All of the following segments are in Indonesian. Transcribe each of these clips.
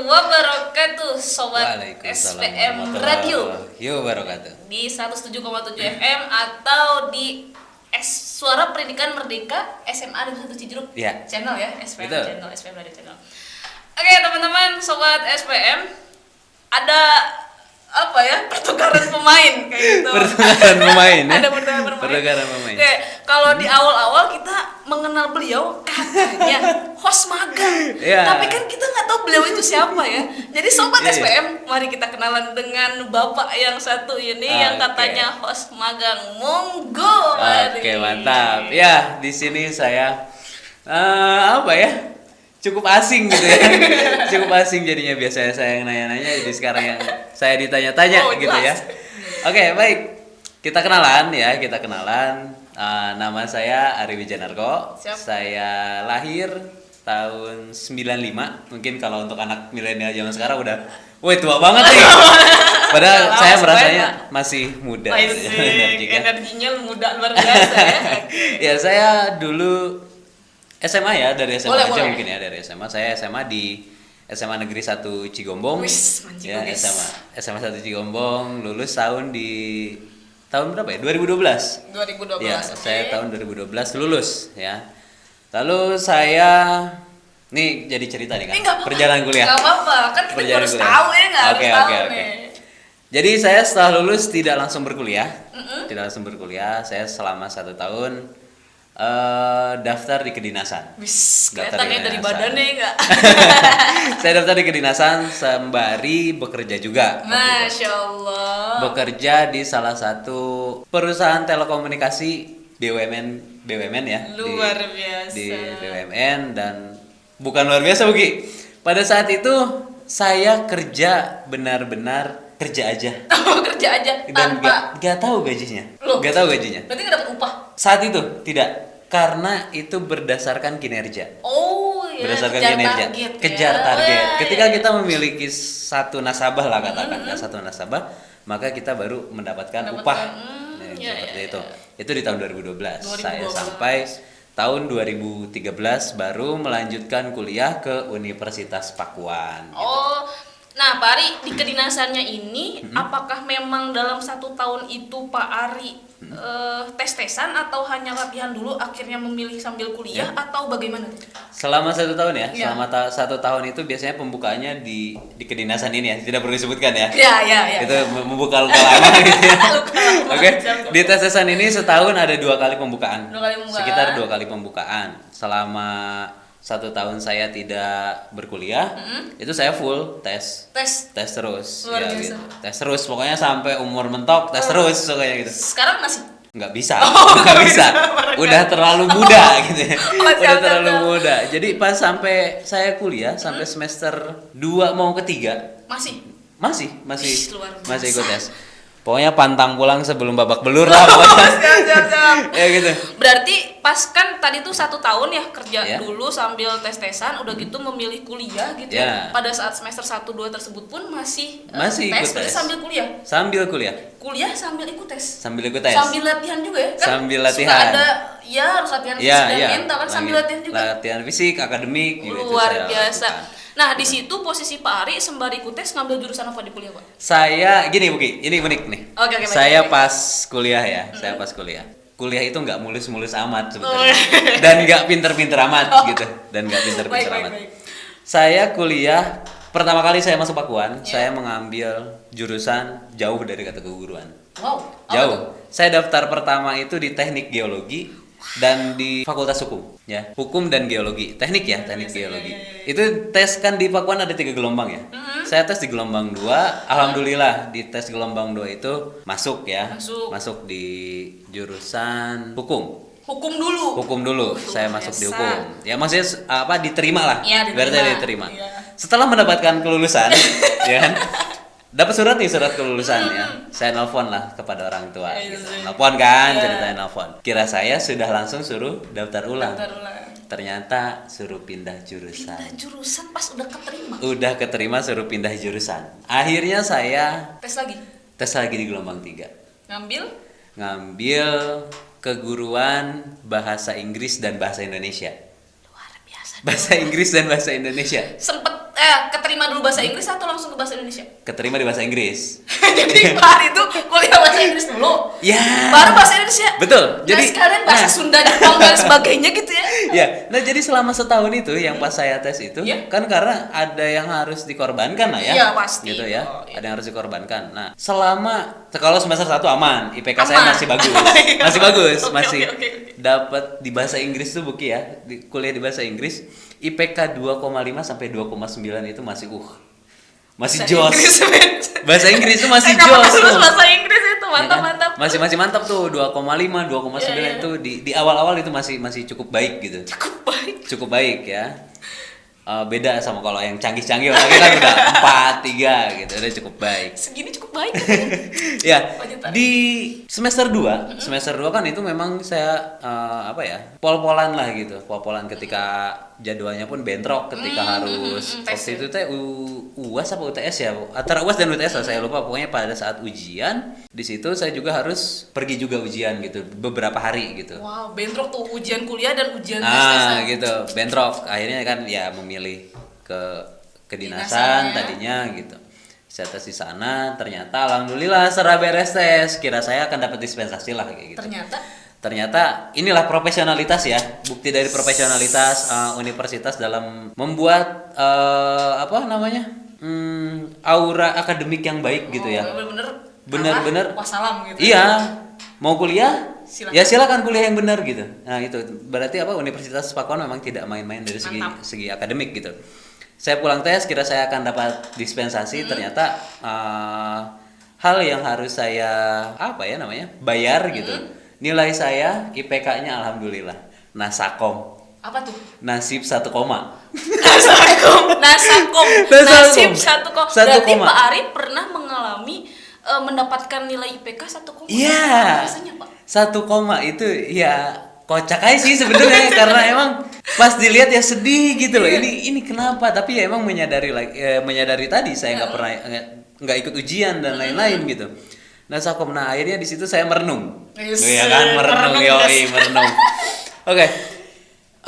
wabarakatuh, Sobat Waalaikumsalam SPM Radio warahmatullahi wabarakatuh. di 107,7 FM atau di Suara Pendidikan Merdeka SMA Negeri 1 Cijeruk Iya. channel ya, SPM Betul. channel, SPM Radio channel. Oke teman-teman, Sobat SPM, ada apa ya, pertukaran pemain kayak gitu. Pertukaran pemain ya. Ada pertukaran pemain. Pertukaran pemain. Oke, kalau di awal-awal kita mengenal beliau katanya host magang. Iya. Tapi kan kita nggak tahu beliau itu siapa ya. Jadi Sobat Iya. SPM, mari kita kenalan dengan Bapak yang satu ini yang Oke. katanya host magang. Monggo. mari. Oke, mantap. Ya, di sini saya apa ya? Cukup asing gitu ya. Cukup asing jadinya, biasanya saya yang nanya-nanya, jadi sekarang yang saya ditanya-tanya Oh, gitu ya. jelas. Oke, baik. Kita kenalan ya, kita kenalan. Nama saya Ari Wijanarko. Siap. Saya lahir tahun 95. Mungkin kalau untuk anak milenial zaman sekarang udah, woi tua banget nih. Padahal Udah saya lama merasanya sebenarnya. masih muda. Asik, Energik ya. energinya muda luar biasa ya. Ya, saya dulu SMA ya, dari SMA Boleh, aja boleh. mungkin ya, dari SMA. Saya SMA di SMA Negeri 1 Cigombong. Wis, mancing Ya, guys. SMA 1 Cigombong, lulus tahun berapa ya? 2012. 2012. Ya, oke. saya tahun 2012 lulus ya. Lalu saya nih jadi cerita nih kan, Nggak apa-apa. perjalanan kuliah. Nggak apa-apa, kan kita Perjalanan harus kuliah. tahu ya, nggak harus Oke, tahu oke, nih. oke. Jadi saya setelah lulus tidak langsung berkuliah, tidak langsung berkuliah. Saya selama 1 tahun daftar di kedinasan. Wis, Daftar kelihatan di ya dari kedinasan. badannya enggak? Saya daftar di kedinasan sembari bekerja juga. waktu itu. Masya Allah. Bekerja di salah satu perusahaan telekomunikasi BUMN ya. Luar di, biasa. Di BUMN, dan bukan luar biasa Buki. Pada saat itu saya kerja benar-benar kerja aja. Oh, kerja aja Dan tanpa. gak tahu gajinya. Loh. Gak tahu gajinya. Berarti nggak dapat upah. Saat itu tidak, karena itu berdasarkan kinerja. Oh ya. Berdasarkan kejar kinerja, target, kejar ya. target. Wah, Ketika ya. kita memiliki satu nasabah lah katakan, satu nasabah, maka kita baru mendapatkan upah. Nah, ya, seperti ya, itu. ya. Itu di tahun 2012. Saya 2012. sampai tahun 2013 baru melanjutkan kuliah ke Universitas Pakuan. Oh, nah Pak Ari di kedinasannya ini, apakah memang dalam 1 tahun itu Pak Ari tes-tesan atau hanya latihan dulu akhirnya memilih sambil kuliah atau bagaimana? Selama 1 tahun ya, Iya. selama 1 tahun itu biasanya pembukaannya di kedinasan ini ya, tidak perlu disebutkan ya. Ya. Itu membuka luka lama gitu ya. Luka lama, Oke, siap. di tes-tesan ini setahun ada 2 kali pembukaan. 2 kali pembukaan. Sekitar 2 kali pembukaan. Selama 1 tahun saya tidak berkuliah, itu saya full tes terus. Luar Ya, biasa. gitu. Tes terus, pokoknya sampai umur mentok tes terus pokoknya gitu. Sekarang masih. Nggak bisa, nggak bisa. Udah terlalu muda gitu ya. Oh, Udah siap, terlalu siap. muda. Jadi pas sampai saya kuliah sampai semester 2 mau ke 3 Masih. masih Ih, luar biasa. masih ikut tes. Pokoknya pantang pulang sebelum babak belur lah pokoknya. Siap. Ya gitu. Berarti pas kan tadi tuh 1 tahun ya kerja Ya. dulu sambil tes-tesan, udah gitu memilih kuliah gitu ya. Ya. Pada saat semester 1-2 tersebut pun masih Masih ikut berarti tes. sambil kuliah. Sambil kuliah, Kuliah sambil ikut tes. sambil ikut tes. Sambil latihan juga ya kan? Sambil Suka latihan. ada ya harus latihan fisik Iya, dan iya. mental kan sambil latihan juga. Latihan fisik, akademik gitu itu Luar saya biasa. lakukan. Nah, di situ posisi Pak Ari sembari ikut tes ngambil jurusan apa di kuliah, Pak? Saya gini Buki, ini unik nih. Oke, baik, Saya baik. pas kuliah ya, saya pas kuliah. Kuliah itu nggak mulus-mulus amat Oh, sebetulnya. Dan nggak pinter-pinter amat gitu. Dan nggak pinter-pinter Baik, amat. baik. Saya kuliah, pertama kali saya masuk Pakuan, saya mengambil jurusan jauh dari kata keguruan. Wow. apa tuh? Jauh. Saya daftar pertama itu di Teknik Geologi dan di Fakultas Hukum, ya. Hukum dan Geologi. Teknik ya, Teknik Geologi. Itu tes kan di Pakuan ada 3 gelombang ya. Saya tes di gelombang 2, alhamdulillah di tes gelombang 2 itu masuk ya. Masuk. Masuk di jurusan hukum. Hukum dulu. Hukum dulu, Luar saya masuk di biasa. hukum. Ya maksudnya diterima lah. Iya, diterima. Berarti diterima. Iya. Setelah mendapatkan kelulusan, ya kan? Dapat surat kelulusan ya. Saya nelpon lah kepada orang tua. Iya, Gitu. iya. Nelpon kan, Iya. ceritanya nelpon. Kira saya sudah langsung suruh daftar ulang. Daftar ulang. Ternyata suruh pindah jurusan. Pindah jurusan pas udah keterima. Udah keterima suruh pindah jurusan. Akhirnya saya Tes lagi. tes lagi di gelombang 3. Ngambil Keguruan Bahasa Inggris dan Bahasa Indonesia. luar biasa Bahasa Inggris dan bahasa Indonesia. Sempet keterima dulu bahasa Inggris atau langsung ke bahasa Indonesia? Keterima di bahasa Inggris. Jadi Pak Ari itu kuliah bahasa Inggris dulu. Ya. Baru bahasa Indonesia. Betul. Jadi sekalian bahasa Sunda, Jepang dan sebagainya gitu ya. Ya, nah jadi selama setahun itu yang pas saya tes itu kan karena ada yang harus dikorbankan lah ya. Iya pasti. Gitu ya. Oh, iya. Ada yang harus dikorbankan. Nah, kalau semester 1 aman, IPK saya Aman. masih bagus. Masih bagus, Oke, masih oke. dapat di bahasa Inggris tuh Buki ya. Kuliah di bahasa Inggris, IPK 2,5 sampai 2,9 itu masih masih Bahasa jos. Inggris, men. Bahasa Inggris itu masih Kenapa jos harus tuh. bahasa Inggris itu Ya mantap kan? mantap. Masih mantap tuh 2,5, 2,9 Iya. itu di awal-awal itu masih cukup baik gitu. Cukup baik. Cukup baik ya. Beda sama kalau yang canggih-canggih orangnya kan udah 4, 3 gitu, udah cukup baik. Segini cukup baik. Ya, Lanjut, Pak. di semester 2 kan itu memang saya pol-polan lah gitu. Pol-polan ketika jadwalnya pun bentrok ketika harus tes waktu itu teh UAS apa UTS ya? Antara UAS dan UTS lah saya lupa. Pokoknya pada saat ujian di situ saya juga harus pergi juga ujian gitu beberapa hari gitu. Wow, bentrok tuh ujian kuliah dan ujian tes-tesan. Gitu, bentrok. Akhirnya kan ya memilih ke Kedinasannya. kedinasan tadinya gitu. Saya tes di sana, ternyata alhamdulillah setelah beres tes, kira saya akan dapat dispensasi lah kayak gitu. Ternyata inilah profesionalitas ya, bukti dari profesionalitas universitas dalam membuat aura akademik yang baik gitu ya. Bener-bener wassalam gitu. Iya, mau kuliah Silakan. ya silakan kuliah yang benar gitu. Nah itu berarti Universitas Pakuan memang tidak main-main dari segi akademik gitu. Saya pulang tes kira saya akan dapat dispensasi, ternyata hal yang harus saya bayar gitu. Nilai saya IPK-nya alhamdulillah nasakom. Apa tuh? Nasib 1 koma. Nasakom. Nasib 1 koma. Berarti 1 koma. Pak Ari pernah mengalami mendapatkan nilai IPK 1 koma. Iya. Rasanya Pak? 1 koma itu ya kocak aja sih sebenarnya karena emang pas dilihat ya sedih gitu loh. Ini kenapa? Tapi ya emang menyadari tadi saya nggak pernah nggak ikut ujian dan lain-lain gitu. Nah akhirnya di situ saya merenung. Yes. Ya kan merenung. Oke.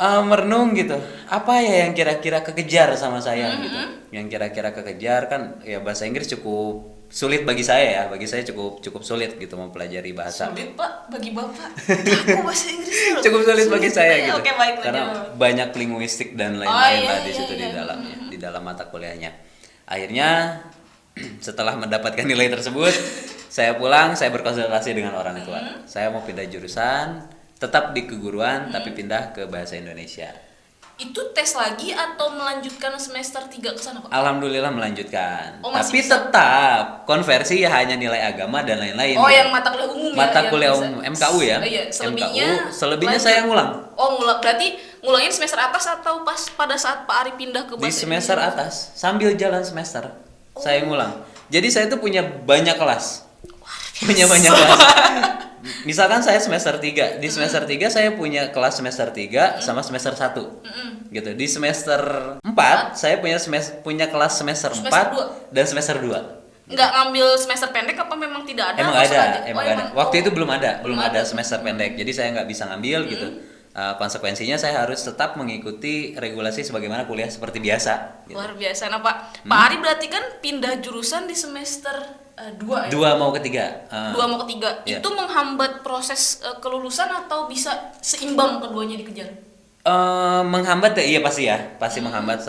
Merenung gitu. Apa ya yang kira-kira kekejar sama saya gitu. Yang kira-kira kekejar kan ya bahasa Inggris cukup sulit bagi saya ya. Bagi saya cukup sulit gitu mempelajari bahasa. Sulit Pak bagi Bapak. Aku bahasa Inggris dulu. Cukup sulit bagi saya gitu. Oke, baik, karena lanjut. banyak linguistik dan lain-lain lah di situ iya. di dalamnya, di dalam mata kuliahnya. Akhirnya setelah mendapatkan nilai tersebut, saya pulang, saya berkonsultasi dengan orang tua. Saya mau pindah jurusan, tetap di keguruan tapi pindah ke bahasa Indonesia. Itu tes lagi atau melanjutkan semester 3 ke sana Pak? Alhamdulillah melanjutkan. Oh, masih Tapi bisa. tetap konversi ya hanya nilai agama dan lain-lain. Oh, gitu. yang mata kuliah umum Mata ya? kuliah yang umum bisa. MKU ya. Iya, selebihnya lanjut. saya ngulang. Oh, berarti ngulangin semester atas atau pas pada saat Pak Ari pindah ke Di bahasa semester Indonesia? atas sambil jalan semester saya ngulang. Jadi saya tuh punya banyak kelas. Punya banyak kelas. Misalkan saya semester 3. Di semester 3 saya punya kelas semester 3 sama semester 1. Gitu. Di semester 4 saya punya kelas semester 4 Semester dan semester 2. Nggak ngambil semester pendek apa memang tidak ada? Emang atau ada, sengaja? emang Oh, ada. Waktu itu belum ada semester pendek. Jadi saya nggak bisa ngambil gitu. Konsekuensinya saya harus tetap mengikuti regulasi sebagaimana kuliah seperti biasa. Gitu. Luar biasa. Nah Pak Ari berarti kan pindah jurusan di semester 2 ya? 2 mau ketiga. 2 mau ketiga. Iya. Itu menghambat proses kelulusan atau bisa seimbang keduanya dikejar? Menghambat ya, iya pasti ya, pasti menghambat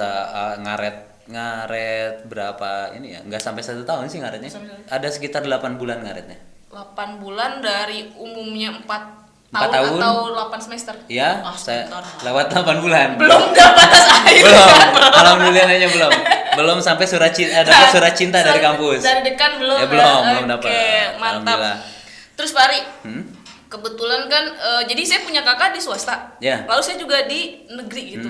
ngaret berapa ini ya, nggak sampai 1 tahun sih ngaretnya, ada sekitar 8 bulan ngaretnya. 8 bulan dari umumnya 4 4 tahun atau 8 semester? Ya, saya sebentar. lewat 8 bulan. Belum dapat batas akhir. Belum, alhamdulillahnya belum sampai dapat surat cinta dari kampus. Dari dekan belum. Ya belum dapat. Oke, mantap. Alhamdulillah. Terus Pak Ari, kebetulan kan, jadi saya punya kakak di swasta, Ya. lalu saya juga di negeri gitu.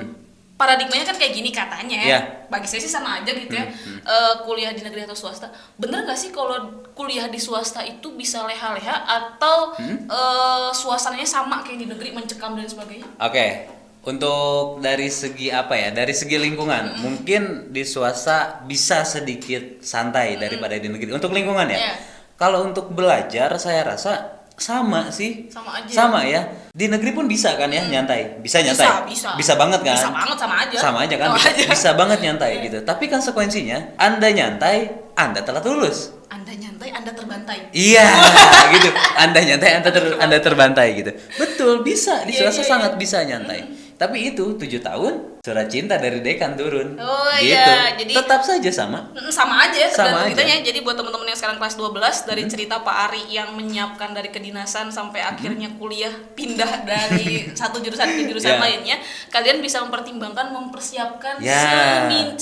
Paradigmanya kan kayak gini katanya ya. Ya. Bagi saya sih sama aja gitu ya. Kuliah di negeri atau swasta. Bener nggak sih kalau kuliah di swasta itu bisa leha-leha atau suasananya sama kayak di negeri, mencekam dan sebagainya? Oke. Untuk dari segi dari segi lingkungan, mungkin di swasta bisa sedikit santai daripada di negeri. Untuk lingkungan ya. Iya. Kalau untuk belajar saya rasa sama sih. Sama aja. Sama ya. Di negeri pun bisa kan ya nyantai. Bisa nyantai. Bisa banget kan? Bisa banget, sama aja. Sama aja kan. Bisa banget nyantai gitu. Tapi konsekuensinya Anda nyantai, Anda telat lulus. Anda nyantai, Anda terbantai. Iya, gitu. Anda nyantai, Anda terbantai gitu. Betul, bisa. Di swasta sangat bisa nyantai. Tapi itu 7 tahun surat cinta dari dekan turun. Oh gitu. iya, jadi tetap saja sama. Sama aja Sama tergantung aja. kitanya. Jadi buat teman-teman yang sekarang kelas 12 dari cerita Pak Ari yang menyiapkan dari kedinasan sampai akhirnya kuliah pindah dari satu jurusan ke jurusan lainnya, kalian bisa mempertimbangkan mempersiapkan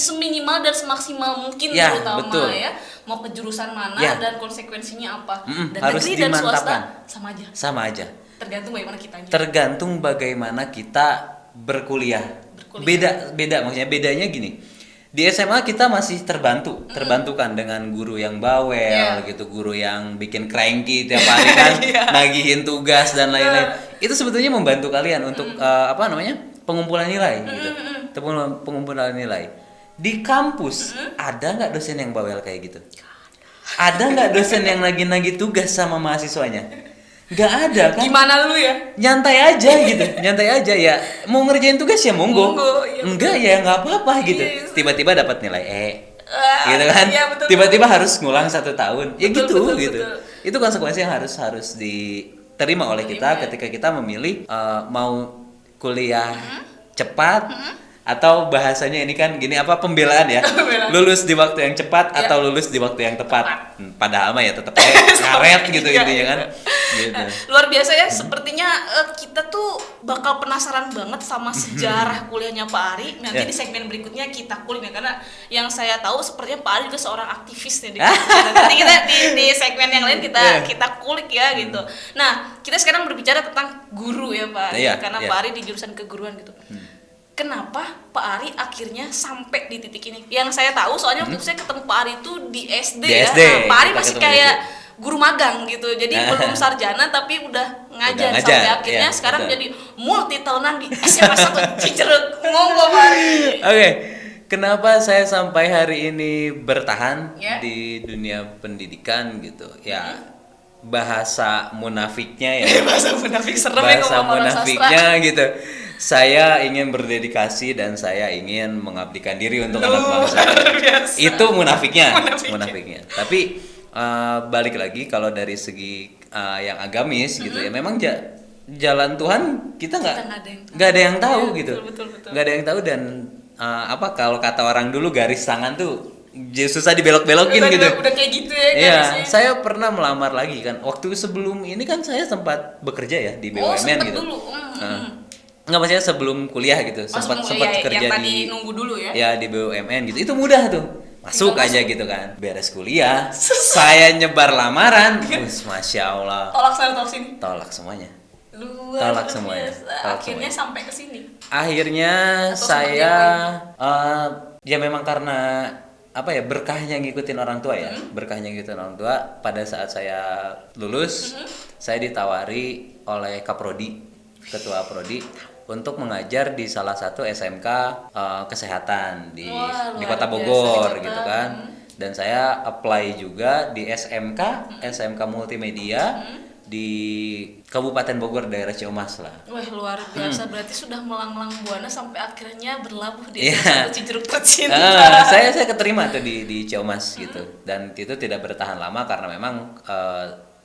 seminimal dan semaksimal mungkin terutama betul. ya. Mau ke jurusan mana dan konsekuensinya apa. Dan harus negeri dan swasta dimantapkan. sama aja. Sama aja. Tergantung bagaimana kitanya. Tergantung bagaimana kita berkuliah. Beda maksudnya bedanya gini. Di SMA kita masih terbantukan dengan guru yang bawel gitu, guru yang bikin cranky tiap hari kan, nagihin tugas dan lain-lain. Itu sebetulnya membantu kalian untuk pengumpulan nilai gitu. Pengumpulan nilai. Di kampus ada nggak dosen yang bawel kayak gitu? Ada nggak dosen yang nagih-nagih tugas sama mahasiswanya? Nggak ada kan? Gimana lu ya? Nyantai aja gitu, nyantai aja ya. Mau ngerjain tugas ya monggo. Iya, enggak ya nggak apa-apa gitu. Yes. Tiba-tiba dapat nilai gitu kan? Iya, betul, Tiba-tiba harus ngulang 1 tahun. Ya betul, gitu betul, gitu. betul. Itu konsekuensi yang harus diterima oleh kita ketika kita memilih mau kuliah cepat. Atau bahasanya ini kan gini pembelaan ya. Lulus di waktu yang cepat atau lulus di waktu yang tepat. Padahal mah ya tetap ngaret gitu intinya kan. Gitu. Luar biasa ya, sepertinya kita tuh bakal penasaran banget sama sejarah kuliahnya Pak Ari. Nanti di segmen berikutnya kita kulik ya, karena yang saya tahu sepertinya Pak Ari juga seorang aktivis nih. Nanti kita di segmen yang lain kita kulik ya gitu. Nah, kita sekarang berbicara tentang guru ya Pak Ari, karena Pak Ari di jurusan keguruan gitu. Kenapa Pak Ari akhirnya sampai di titik ini? Yang saya tahu soalnya waktu itu saya ketemu Pak Ari itu di SD ya. Nah, Pak Ari masih kayak guru magang gitu. Jadi belum sarjana tapi udah ngajar sampai akhirnya sekarang jadi multi tahunan di SMA 1 Cijeruk. Monggo Pak Ari. Oke. Kenapa saya sampai hari ini bertahan di dunia pendidikan gitu? Ya bahasa munafiknya ya. Bahasa munafik serem ya bahasa ngomong orang munafiknya sastra. gitu. Saya ingin berdedikasi dan saya ingin mengabdikan diri untuk anak bangsa. Itu munafiknya. Tapi balik lagi kalau dari segi yang agamis gitu ya, memang jalan Tuhan kita nggak ada yang tahu gitu. Betul. Nggak ada yang tahu dan kalau kata orang dulu garis tangan tuh susah dibelok-belokin gitu. Udah kayak gitu ya Iya, garisnya. saya pernah melamar lagi kan. Waktu sebelum ini kan saya sempat bekerja ya di BUMN gitu. Dulu. Enggak, maksudnya sebelum kuliah gitu, sempat kerja yang tadi nunggu dulu ya. Ya di BUMN gitu. Itu mudah tuh. Masuk aja gitu kan. Beres kuliah, saya nyebar lamaran. Masya Allah. Tolak sana tolak sini. Tolak semuanya. Tolak semuanya. Akhirnya sampai ke sini. Akhirnya saya ya memang karena berkahnya ngikutin orang tua ya. Berkahnya ngikutin orang tua, pada saat saya lulus, saya ditawari oleh Kaprodi, ketua Prodi, untuk mengajar di salah satu SMK kesehatan di Kota Bogor gitu kan. Dan saya apply juga di SMK Multimedia di Kabupaten Bogor daerah Ciamas lah. Wah, luar biasa, berarti sudah melanglang buana sampai akhirnya berlabuh di satu Cijeruk tercinta. Saya keterima tuh di Ciamas gitu. Dan itu tidak bertahan lama karena memang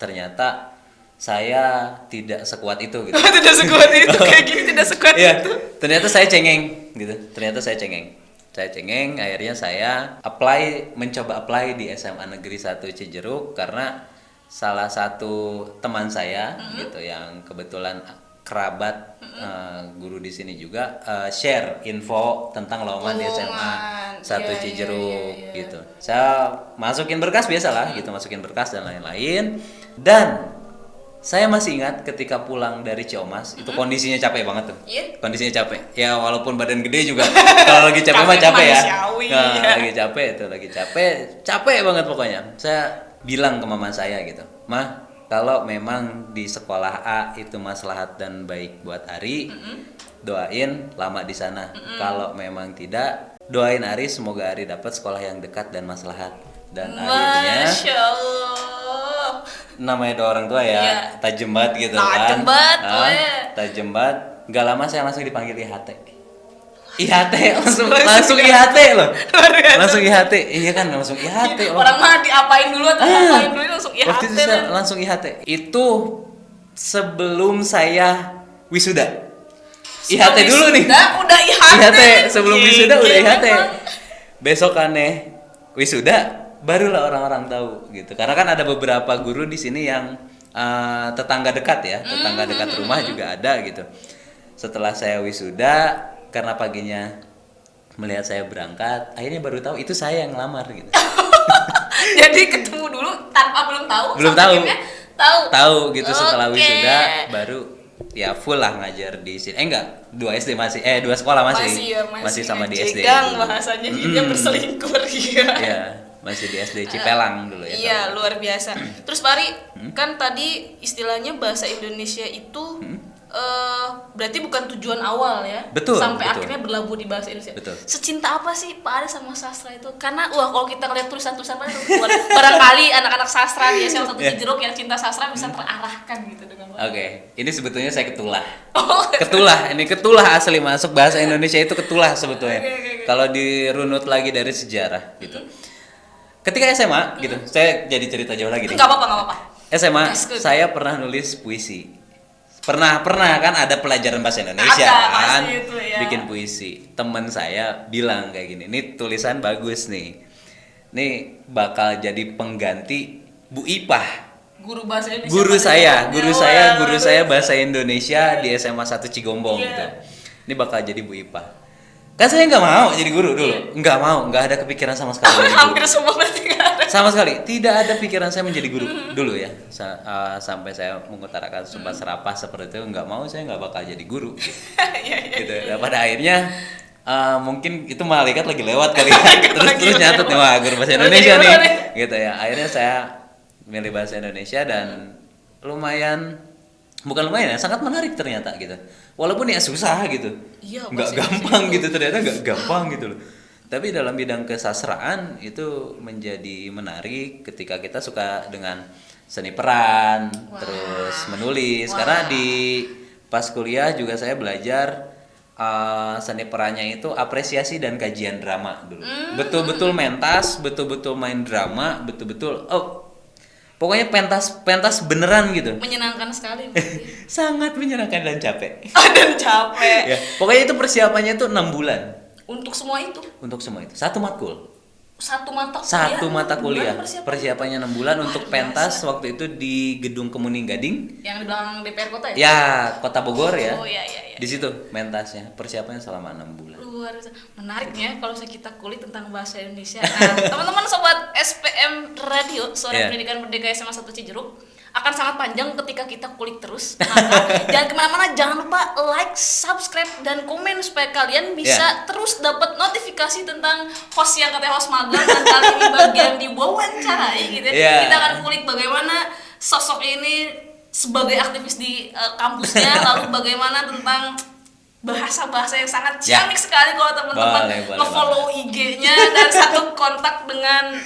ternyata saya tidak sekuat itu gitu. Tidak sekuat itu, kayak gini tidak sekuat itu. Ternyata saya cengeng gitu. Saya cengeng, akhirnya saya mencoba apply di SMA Negeri 1 Cijeruk karena salah satu teman saya gitu yang kebetulan kerabat guru di sini juga share info tentang lowongan di SMA 1 Cijeruk gitu. Saya masukin berkas biasalah gitu, masukin berkas dan lain-lain. Dan saya masih ingat ketika pulang dari Ciamas, itu kondisinya capek banget tuh. Kondisinya capek. Ya walaupun badan gede juga kalau lagi capek mah capek ya. Lagi capek banget pokoknya. Saya bilang ke mama saya gitu, "Mah, kalau memang di sekolah A itu maslahat dan baik buat Ari, doain lama di sana. Kalau memang tidak, doain Ari semoga Ari dapat sekolah yang dekat dan maslahat." Dan akhirnya Masya Allah. namanya doa orang tua ya, Iya. tajem banget gitu kan. Tajem banget, Ah, woy. tajem banget. Nggak lama saya langsung dipanggil IHT. IHT langsung Langsung IHT loh. Langsung IHT. Iya kan langsung IHT. Orang mah diapain dulu atau ngapain dulu langsung IHT. Waktu itu saya langsung IHT. Itu sebelum saya wisuda. IHT dulu nih. Udah IHT. IHT sebelum wisuda udah IHT. Memang. Besokannya wisuda barulah orang-orang tahu gitu. Karena kan ada beberapa guru di sini yang tetangga dekat ya, tetangga dekat rumah juga ada gitu. Setelah saya wisuda, karena paginya melihat saya berangkat, akhirnya baru tahu itu saya yang ngelamar gitu. Jadi ketemu dulu tanpa belum tahu. Belum sampai tahu. akhirnya tahu. Tahu gitu setelah Oke. wisuda baru ya full lah ngajar di sini. Enggak, 2 SD masih 2 sekolah masih. Masih sama di SD. Jegang bahasanya dia berselingkuh ya. Iya, masih di SD Cipelang dulu ya. Iya, luar biasa. Terus Pak Ari, kan tadi istilahnya bahasa Indonesia itu berarti bukan tujuan awal ya. Betul, Sampai betul. akhirnya berlabuh di bahasa Indonesia. Betul. Secinta apa sih Pak Ari sama sastra itu? Karena kalau kita ngeliat tulisan-tulisan Pak Ari tuh barangkali anak-anak sastra di SMA 1 Yeah. Cijeruk yang cinta sastra bisa terarahkan gitu dengan Pak Ari. Oke, ini sebetulnya saya ketulah. Oh, Ketulah asli masuk bahasa Indonesia itu ketulah sebetulnya. Oke. Kalau dirunut lagi dari sejarah gitu. Ketika SMA gitu, saya jadi cerita jauh lagi nih. Enggak apa-apa. SMA That's good. saya pernah nulis puisi. Pernah kan ada pelajaran bahasa Indonesia Ada, kan. pasti itu ya. Bikin puisi. Temen saya bilang kayak gini, "Nih tulisan bagus nih. Nih bakal jadi pengganti Bu Ipah." Guru bahasa Indonesia. Guru Pada saya bahasa Indonesia di SMA 1 Cigombong Iya. gitu. Ini bakal jadi Bu Ipah. Kan saya nggak mau jadi guru dulu, nggak ada kepikiran sama sekali jadi guru. Hampir semua berarti nggak ada. Sama sekali, tidak ada pikiran saya menjadi guru dulu ya. Sampai saya mengutarakan sumpah serapah seperti itu, nggak mau, saya nggak bakal jadi guru. Gitu. Gitu. Dan pada akhirnya mungkin itu malaikat lagi lewat kali ya. terus nyatet nih, wah guru bahasa Indonesia nih. Gitu ya. Akhirnya saya milih bahasa Indonesia dan bukan lumayan ya, sangat menarik ternyata gitu. Walaupun ya susah gitu. Iya, Nggak bahasa gampang gitu, ternyata nggak gampang gitu loh. Tapi dalam bidang kesastraan itu menjadi menarik ketika kita suka dengan seni peran, Wah. terus menulis. Wah. Karena di pas kuliah juga saya belajar seni perannya itu apresiasi dan kajian drama dulu. Betul-betul mentas, betul-betul main drama, betul-betul pokoknya pentas beneran gitu. Menyenangkan sekali berarti. Sangat menyenangkan dan capek. Dan capek. Ya, pokoknya itu persiapannya itu 6 bulan Untuk semua itu untuk semua itu. Satu matkul. satu mata Satu mata kuliah. Persiapan Persiapannya 6 bulan Luar untuk biasa. pentas waktu itu di Gedung Kemuning Gading. yang di belakang DPR kota ya? Ya, Kota Bogor ya. Oh iya. Di situ mentasnya. Persiapannya selama 6 bulan. Luar biasa. Menariknya kalau kita kulik tentang bahasa Indonesia. Nah, teman-teman sobat SPM Radio, Suara Iya. Pendidikan Merdeka SMA 1 Cijeruk, akan sangat panjang ketika kita kulik terus. Maka jangan kemana-mana, jangan lupa like, subscribe, dan komen supaya kalian bisa terus dapat notifikasi tentang host yang katanya host magang dan kali ini bagian diwawancarai gitu. Iya. Kita akan kulik bagaimana sosok ini sebagai aktivis di kampusnya, lalu bagaimana tentang bahasa-bahasa yang sangat ciamik sekali kalau teman-teman Boleh, nge-follow IG-nya dan satu kontak dengan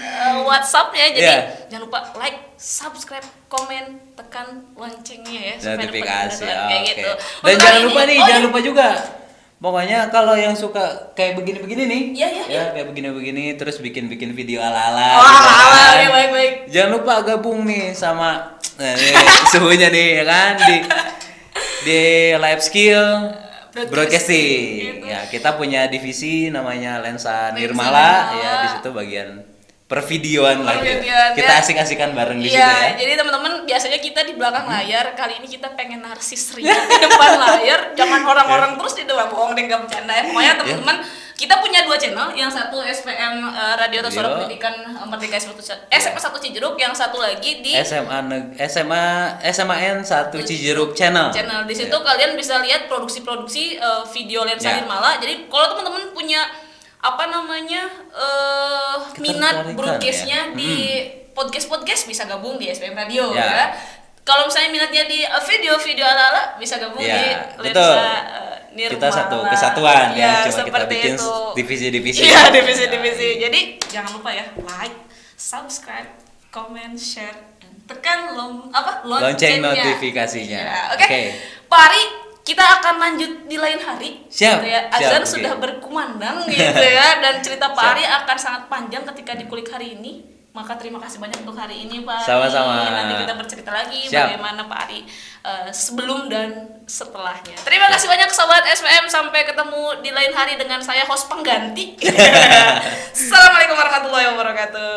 WhatsApp-nya. Jadi jangan lupa like, subscribe, komen, tekan loncengnya ya supaya dapat Notifikasi. pengetahuan kayak Oke. gitu. Dan Untuk jangan kali lupa ini- nih, oh, jangan iya. lupa juga. Pokoknya kalau yang suka kayak begini-begini nih, Iya. ya kayak begini-begini terus bikin-bikin video ala-ala. Oh, gitu ala-ala, kan. ya, baik-baik. Jangan lupa gabung nih sama ini, suhunya nih ya kan di live skill broadcasting. Gitu. Ya, kita punya divisi namanya Lensa Lensa Nirmala Nirmala. ya, di situ bagian pervideoan lagi. Pervideoan, Kita ya. asik-asikan bareng di situ Iya, ya. jadi teman-teman biasanya kita di belakang layar, kali ini kita pengen narsis ria di depan layar, jangan orang-orang terus di depan, bohong deh nggak bercanda ya. Pokoknya teman-teman, kita punya 2 channel, yang satu SPM Radio atau Suara Radio. Pendidikan Merdeka SMA 1 Cijeruk, yang satu lagi di SMAN 1 Cijeruk channel. Di situ kalian bisa lihat produksi-produksi video Lensa Ya. Nirmala. Jadi kalau teman-teman punya minat Ketertarikan, broadcastnya ya. di podcast bisa gabung di SPM Radio Ya. ya. Kalau misalnya minatnya di video-video ala-ala bisa gabung Ya, di betul. Lensa Nirmala. Kita satu kesatuan ya, cuma kita seperti bikin itu. divisi-divisi. Iya, divisi-divisi. Jadi jangan lupa ya, like, subscribe, comment, share, dan tekan lonceng loncengnya. notifikasinya. Ya, oke. Oke. Pak Ari, kita akan lanjut di lain hari. Siap, Gitu ya. siap, Azan oke. sudah berkumandang gitu ya, dan cerita Pak Siap. Ari akan sangat panjang ketika dikulik hari ini. Maka terima kasih banyak untuk hari ini Pak Ari. Sama-sama. Nanti kita bercerita lagi Siap. bagaimana Pak Ari sebelum dan setelahnya. Terima kasih banyak Sobat SPM, sampai ketemu di lain hari dengan saya host pengganti. Assalamualaikum warahmatullahi wabarakatuh.